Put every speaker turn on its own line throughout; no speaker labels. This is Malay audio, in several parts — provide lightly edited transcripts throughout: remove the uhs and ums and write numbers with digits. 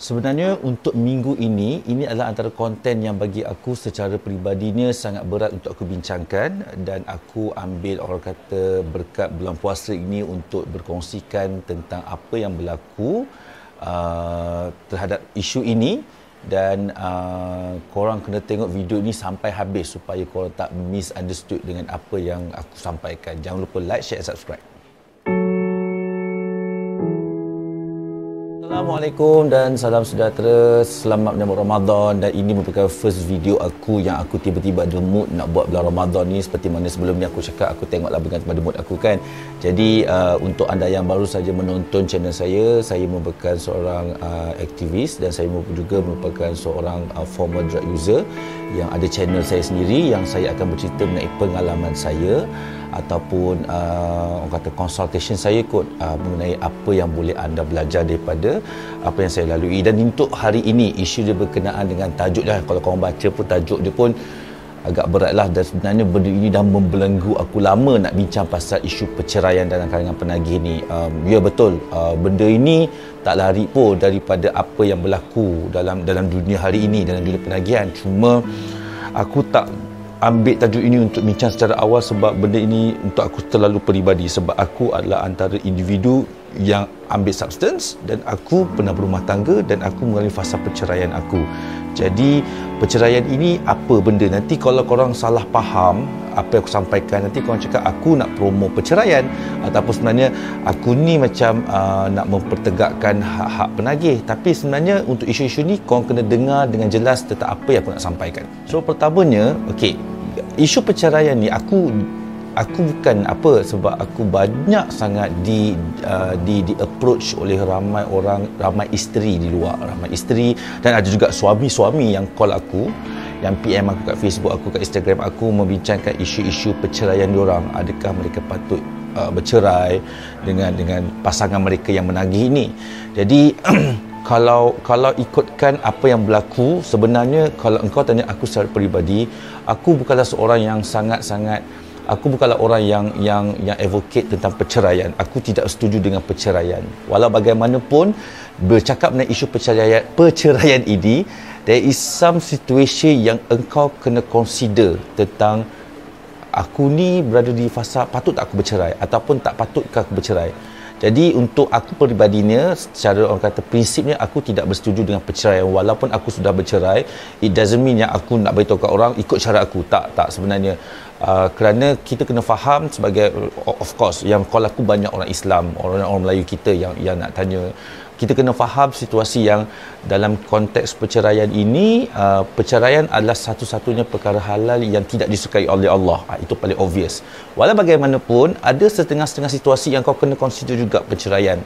Sebenarnya untuk minggu ini adalah antara konten yang bagi aku secara peribadinya sangat berat untuk aku bincangkan, dan aku ambil orang kata berkat bulan puasa ini untuk berkongsikan tentang apa yang berlaku terhadap isu ini, dan korang kena tengok video ini sampai habis supaya korang tak misunderstood dengan apa yang aku sampaikan. Jangan lupa like, share, subscribe. Assalamualaikum dan salam sejahtera. Selamat menyambut Ramadan, dan ini merupakan first video aku yang aku tiba-tiba ada mood nak buat bulan Ramadan ni. Seperti mana sebelum ni aku cakap, aku tengoklah bergantung pada mood aku kan. Jadi untuk anda yang baru saja menonton channel saya merupakan seorang aktivis, dan saya juga merupakan seorang former drug user yang ada channel saya sendiri yang saya akan bercerita mengenai pengalaman saya ataupun orang kata consultation saya kot mengenai apa yang boleh anda belajar daripada apa yang saya lalui. Dan untuk hari ini isu dia berkenaan dengan tajuk dia, kalau korang baca pun tajuk dia pun agak berat lah, dan sebenarnya benda ini dah membelenggu aku lama nak bincang pasal isu perceraian dalam kalangan penagih ni. Ya betul, benda ini tak lari pun daripada apa yang berlaku dalam dunia hari ini, dalam dunia penagihan. Cuma aku tak ambil tajuk ini untuk bincang secara awal sebab benda ini untuk aku terlalu peribadi, sebab aku adalah antara individu yang ambil substance, dan aku pernah berumah tangga, dan aku mengalami fasa perceraian aku. Jadi perceraian ini apa benda, nanti kalau korang salah faham apa yang aku sampaikan, nanti korang cakap aku nak promo perceraian, ataupun sebenarnya aku ni macam nak mempertegakkan hak-hak penagih. Tapi sebenarnya untuk isu-isu ni korang kena dengar dengan jelas tentang apa yang aku nak sampaikan. So pertamanya, okey, isu perceraian ni aku bukan apa, sebab aku banyak sangat di approach oleh ramai orang, ramai isteri di luar, ramai isteri, dan ada juga suami-suami yang call aku, yang PM aku kat Facebook aku, kat Instagram aku, membincangkan isu-isu perceraian diorang. Adakah mereka patut bercerai dengan pasangan mereka yang menagih ini. Jadi kalau ikutkan apa yang berlaku, sebenarnya kalau engkau tanya aku secara peribadi, aku bukanlah seorang yang aku bukanlah orang yang advocate tentang perceraian. Aku tidak setuju dengan perceraian. Walau bagaimanapun, bercakap mengenai isu perceraian ini, there is some situation yang engkau kena consider tentang aku ni berada di fasa patut tak aku bercerai ataupun tak patutkah aku bercerai. Jadi untuk aku peribadinya, secara orang kata prinsipnya, aku tidak bersetuju dengan perceraian. Walaupun aku sudah bercerai, it doesn't mean yang aku nak beritahu kat orang ikut cara aku. Tak sebenarnya. Kerana kita kena faham sebagai, of course, yang kalau aku banyak orang Islam, orang Melayu kita yang nak tanya, kita kena faham situasi yang dalam konteks perceraian ini, perceraian adalah satu-satunya perkara halal yang tidak disukai oleh Allah. Itu paling obvious. Walau bagaimanapun, ada setengah-setengah situasi yang kau kena consider juga perceraian.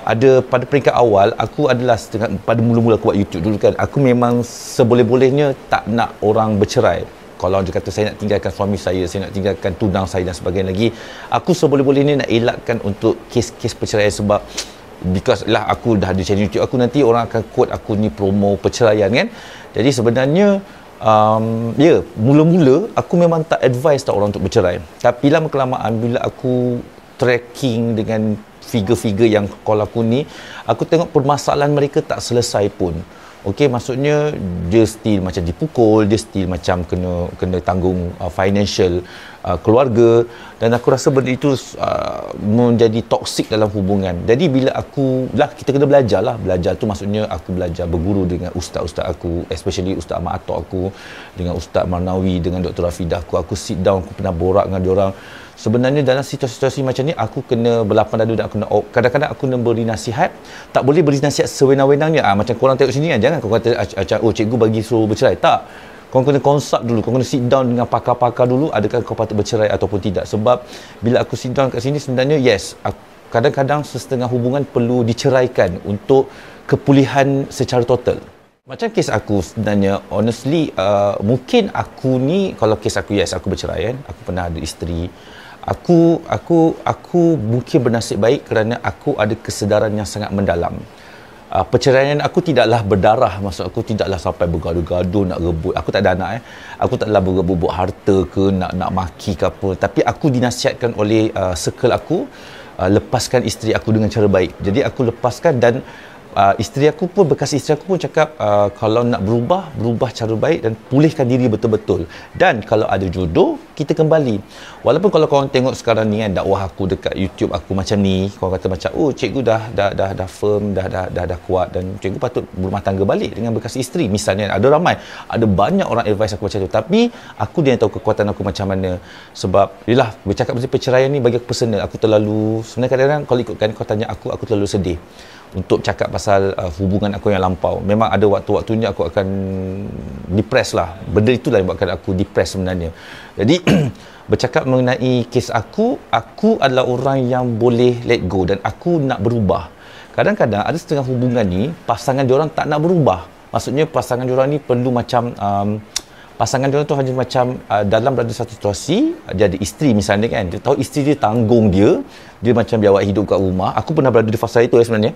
Ada pada peringkat awal, aku adalah pada mula-mula aku buat YouTube dulu kan, aku memang seboleh-bolehnya tak nak orang bercerai. Kalau dia kata saya nak tinggalkan suami saya nak tinggalkan tunang saya dan sebagainya lagi, aku seboleh-bolehnya nak elakkan untuk kes-kes perceraian, sebab because lah aku dah ada channel YouTube aku, nanti orang akan quote aku ni promo perceraian kan. Jadi sebenarnya mula-mula aku memang tak advise tak orang untuk bercerai. Tapi lama kelamaan bila aku tracking dengan figure-figure yang call aku ni, aku tengok permasalahan mereka tak selesai pun. Okey, maksudnya dia still macam dipukul, dia still macam kena tanggung financial keluarga, dan aku rasa benda itu menjadi toksik dalam hubungan. Jadi bila kita kena belajar tu maksudnya aku belajar berguru dengan ustaz-ustaz aku, especially Ustaz Ahmad Atok aku, dengan Ustaz Marnawi, dengan Dr. Rafidah aku sit down, aku pernah borak dengan diorang. Sebenarnya dalam situasi-situasi macam ni aku kena berlapang dada, dan kadang-kadang aku kena beri nasihat. Tak boleh beri nasihat sewenang-wenangnya. Macam korang tengok sini kan, jangan kau kata cikgu bagi suruh bercerai. Tak. Kau kena consult dulu, kau kena sit down dengan pakar-pakar dulu, adakah kau patut bercerai ataupun tidak. Sebab bila aku sit down kat sini, sebenarnya yes, kadang-kadang setengah hubungan perlu diceraikan untuk kepulihan secara total. Macam kes aku sebenarnya, honestly, mungkin aku ni, kalau kes aku, yes, aku bercerai kan, aku pernah ada isteri. Aku mungkin bernasib baik kerana aku ada kesedaran yang sangat mendalam. Perceraian aku tidaklah berdarah, maksud aku tidaklah sampai bergaduh-gaduh nak rebut. Aku tak ada anak aku taklah berebut harta ke nak maki ke apa, tapi aku dinasihatkan oleh circle aku, lepaskan isteri aku dengan cara baik. Jadi aku lepaskan, dan isteri aku pun, bekas isteri aku pun cakap kalau nak berubah cara baik dan pulihkan diri betul-betul. Dan kalau ada jodoh, kita kembali. Walaupun kalau korang tengok sekarang ni kan, dakwah aku dekat YouTube aku macam ni, korang kata macam, oh cikgu dah firm, dah kuat, dan cikgu patut berumah tangga balik dengan bekas isteri. Misalnya ada ramai, ada banyak orang advice aku macam tu. Tapi aku dia yang tahu kekuatan aku macam mana. Sebab yelah, bercakap pasal perceraian ni bagi aku personal. Aku terlalu, sebenarnya kadang-kadang kalau ikutkan kau tanya aku terlalu sedih untuk cakap pasal hubungan aku yang lampau. Memang ada waktu-waktunya aku akan depress lah. Benda itulah yang buatkan aku depress sebenarnya. Jadi bercakap mengenai kes aku adalah orang yang boleh let go dan aku nak berubah. Kadang-kadang ada setengah hubungan ni pasangan diorang tak nak berubah. Maksudnya pasangan diorang ni perlu macam pasangan diorang tu hanya macam dalam berada satu situasi, dia ada isteri misalnya kan, dia tahu isteri dia tanggung dia macam biawak hidup kat rumah. Aku pernah berada di fasa itu sebenarnya,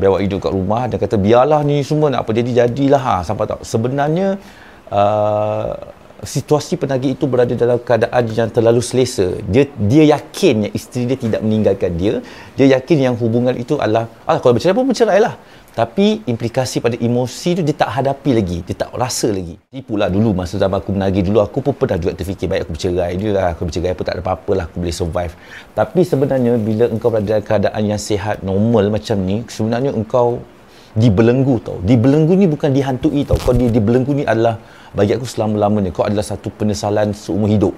biawak hidup kat rumah, dia kata biarlah ni semua nak apa jadilah sampai tak. Sebenarnya situasi penagih itu berada dalam keadaan yang terlalu selesa. Dia yakin yang isteri dia tidak meninggalkan dia yakin yang hubungan itu adalah kalau bercerai pun bercerai lah. Tapi implikasi pada emosi tu dia tak hadapi lagi, dia tak rasa lagi. Tipulah dulu masa zaman aku menagih dulu, aku pun pernah juga terfikir baik aku bercerai je lah, aku bercerai pun tak ada apa-apa lah, aku boleh survive. Tapi sebenarnya bila engkau berada dalam keadaan yang sihat, normal macam ni, sebenarnya engkau dibelenggu tau. Dibelenggu ni bukan dihantui tau. Kau dibelenggu ni adalah, bagi aku selama-lamanya, kau adalah satu penyesalan seumur hidup.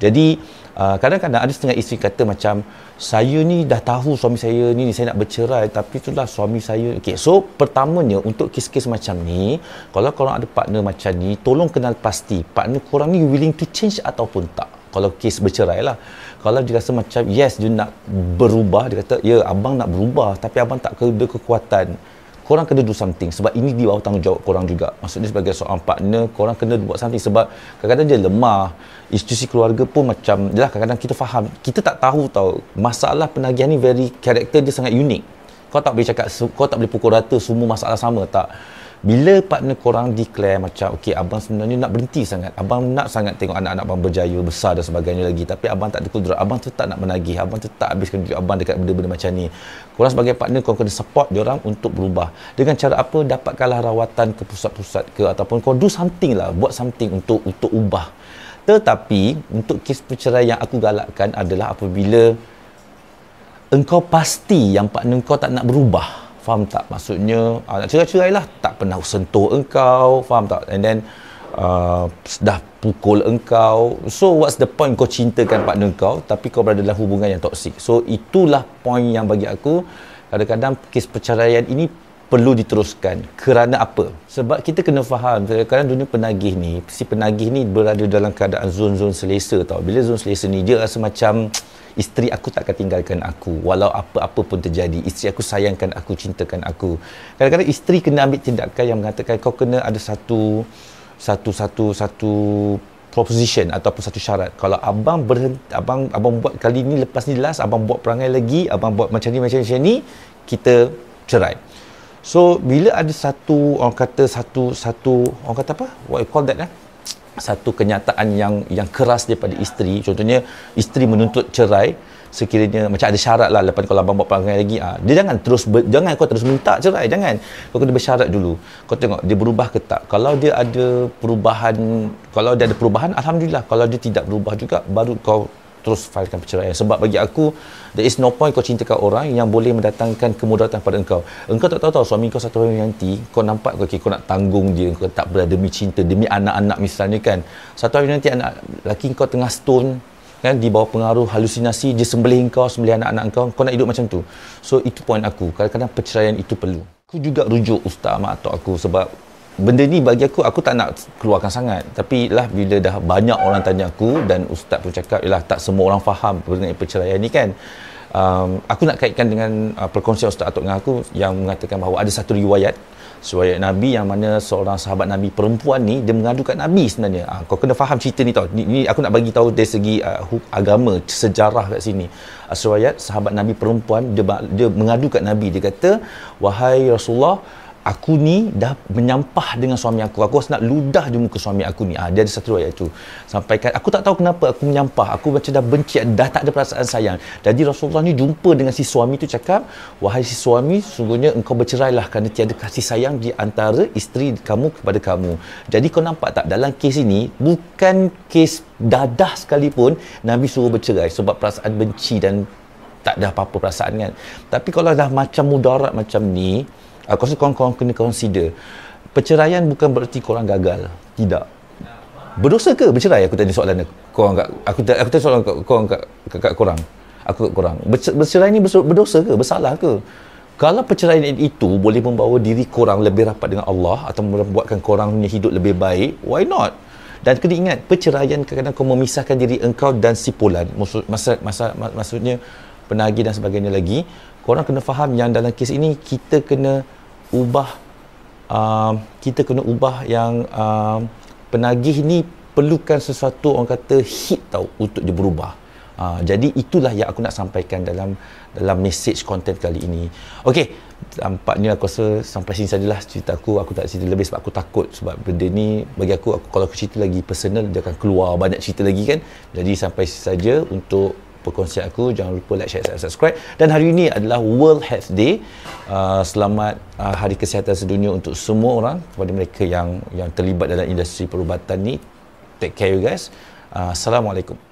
Jadi kadang-kadang ada setengah isteri kata macam, saya ni dah tahu suami saya ni saya nak bercerai, tapi itulah suami saya. Okay, so pertamanya untuk kes-kes macam ni, kalau korang ada partner macam ni, tolong kenal pasti partner korang ni willing to change ataupun tak. Kalau kes bercerai lah, kalau dia rasa macam yes dia nak berubah, dia kata ya abang nak berubah tapi abang tak ada kekuatan, korang kena do something. Sebab ini di bawah tanggungjawab korang juga. Maksudnya sebagai seorang partner, korang kena buat something. Sebab kadang-kadang dia lemah. Institusi keluarga pun macam, jelah kadang-kadang kita faham, kita tak tahu tau, masalah penagihan ni karakter dia sangat unik. Kau tak boleh cakap, kau tak boleh pukul rata semua masalah sama, tak. Bila partner korang declare macam, okey abang sebenarnya nak berhenti sangat, abang nak sangat tengok anak-anak abang berjaya, besar dan sebagainya lagi, tapi abang tak ada kudrat, abang tetap nak menagih, abang tetap habiskan duit abang dekat benda-benda macam ni. Korang sebagai partner, korang kena support diorang untuk berubah. Dengan cara apa? Dapatkanlah rawatan ke pusat-pusat ke, ataupun kau do something lah, buat something untuk ubah. Tetapi untuk kes perceraian yang aku galakkan adalah apabila engkau pasti yang partner engkau tak nak berubah. Faham tak? Maksudnya nak cerai-cerai lah, tak pernah sentuh engkau, faham tak? And then dah pukul engkau. So what's the point kau cintakan partner engkau tapi kau berada dalam hubungan yang toksik? So itulah point yang bagi aku kadang-kadang kes perceraian ini perlu diteruskan. Kerana apa? Sebab kita kena faham, kadang-kadang dunia penagih ni, si penagih ni berada dalam keadaan zon-zon selesa tau. Bila zon selesa ni, dia rasa macam isteri aku tak akan tinggalkan aku walau apa-apa pun terjadi. Isteri aku sayangkan aku, cintakan aku. Kadang-kadang isteri kena ambil tindakan yang mengatakan kau kena ada satu proposition ataupun satu syarat. Kalau abang berhenti, abang buat kali ni, lepas ni last, abang buat perangai lagi, abang buat macam ni, kita cerai. So bila ada satu orang kata orang kata apa? What you call that? Satu kenyataan yang keras daripada isteri. Contohnya isteri menuntut cerai, sekiranya macam ada syarat lah, lepas kalau abang buat perangai lagi, dia jangan kau terus minta cerai, jangan. Kau kena bersyarat dulu. Kau tengok dia berubah ke tak. Kalau dia ada perubahan, alhamdulillah. Kalau dia tidak berubah juga, baru kau terus filekan perceraian. Sebab bagi aku, there is no point kau cintakan orang yang boleh mendatangkan kemudaratan pada engkau. Engkau tak tahu suami kau satu hari nanti, kau nampak kau nak tanggung dia, kau tak berada demi cinta, demi anak-anak misalnya kan. Satu hari nanti anak lelaki kau tengah stone kan, di bawah pengaruh halusinasi, dia sembelih anak-anak kau nak hidup macam tu. So itu point aku. Kadang-kadang perceraian itu perlu. Aku juga rujuk ustaz mak atuk aku sebab benda ni bagi aku tak nak keluarkan sangat. Tapi lah bila dah banyak orang tanya aku dan ustaz pun cakap, yalah tak semua orang faham mengenai perceraian ni kan. Aku nak kaitkan dengan perkongsian ustaz atuk dengan aku yang mengatakan bahawa ada satu riwayat Nabi yang mana seorang sahabat Nabi perempuan ni dia mengadu kat Nabi sebenarnya. Kau kena faham cerita ni tau. Ni aku nak bagi tahu dari segi agama, sejarah kat sini. Riwayat sahabat Nabi perempuan dia mengadu kat Nabi, dia kata, wahai Rasulullah, aku ni dah menyampah dengan suami aku rasa nak ludah di muka suami aku ni. Dia ada satu ayat tu sampaikan, aku tak tahu kenapa aku menyampah, aku macam dah benci, dah tak ada perasaan sayang. Jadi Rasulullah ni jumpa dengan si suami tu, cakap, wahai si suami, sungguhnya engkau bercerailah kerana tiada kasih sayang di antara isteri kamu kepada kamu. Jadi kau nampak tak, dalam kes ini bukan kes dadah sekalipun Nabi suruh bercerai sebab perasaan benci dan tak ada apa-apa perasaan kan. Tapi kalau dah macam mudarat macam ni, aku rasa korang kena consider. Perceraian bukan bererti korang gagal. Tidak. Berdosa ke bercerai? Aku tanya soalan korang kat, aku tanya soalan korang kat korang. Aku kat korang. Bercerai ni berdosa ke? Bersalah ke? Kalau perceraian itu boleh membawa diri korang lebih rapat dengan Allah atau membuatkan korang punya hidup lebih baik, why not? Dan kena ingat, perceraian kadang-kadang kau memisahkan diri engkau dan si Fulan. Maksudnya penagih dan sebagainya lagi. Korang kena faham yang dalam kes ini kita kena ubah yang penagih ni perlukan sesuatu, orang kata hit tau, untuk dia berubah. Jadi itulah yang aku nak sampaikan dalam message konten kali ini. Okey, tampaknya aku rasa sampai sini sajalah cerita aku. Aku tak cerita lebih sebab aku takut, sebab benda ni bagi aku kalau aku cerita lagi personal, dia akan keluar banyak cerita lagi kan. Jadi sampai sini saja untuk perkongsian aku. Jangan lupa like, share, subscribe. Dan hari ini adalah World Health Day. Selamat Hari Kesihatan Sedunia untuk semua orang, kepada mereka yang terlibat dalam industri perubatan ni. Take care you guys. Assalamualaikum.